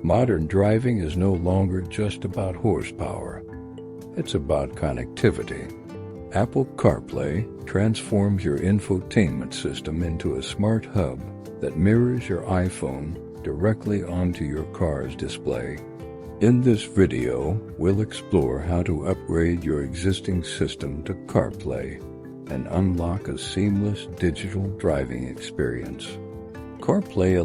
Modern driving is no longer just about horsepower. It's about connectivity. Apple CarPlay transforms your infotainment system into a smart hub that mirrors your iPhone directly onto your car's display. In this video, we'll explore how to upgrade your existing system to CarPlay and unlock a seamless digital driving experience. CarPlay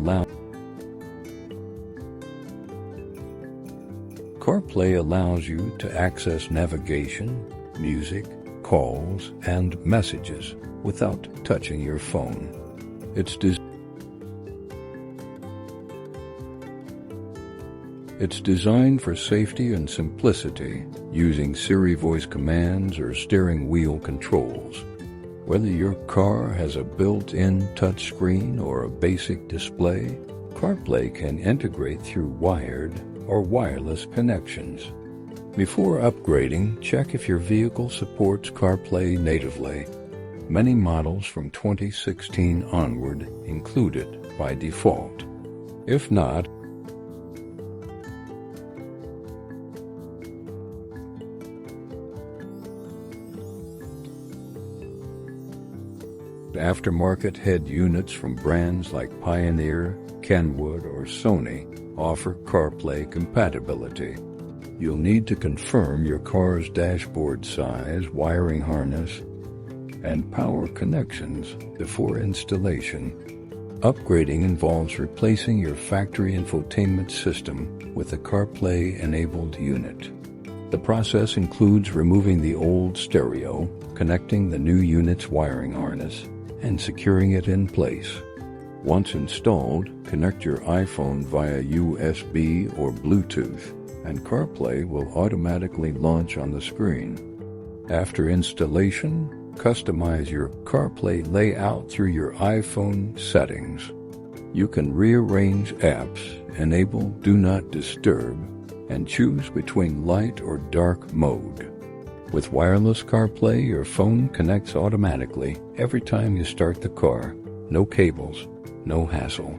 allows you to access navigation, music, calls, and messages without touching your phone. It's designed for safety and simplicity, using Siri voice commands or steering wheel controls. Whether your car has a built-in touchscreen or a basic display, CarPlay can integrate through wired or wireless connections. Before upgrading, check if your vehicle supports CarPlay natively. Many models from 2016 onward include it by default. If not, aftermarket head units from brands like Pioneer, Kenwood, or Sony offer CarPlay compatibility. You'll need to confirm your car's dashboard size, wiring harness, and power connections before installation. Upgrading involves replacing your factory infotainment system with a CarPlay-enabled unit. The process includes removing the old stereo, connecting the new unit's wiring harness, and securing it in place. Once installed, connect your iPhone via USB or Bluetooth, and CarPlay will automatically launch on the screen. After installation, customize your CarPlay layout through your iPhone settings. You can rearrange apps, enable Do Not Disturb, and choose between light or dark mode. With wireless CarPlay, your phone connects automatically every time you start the car. No cables, no hassle.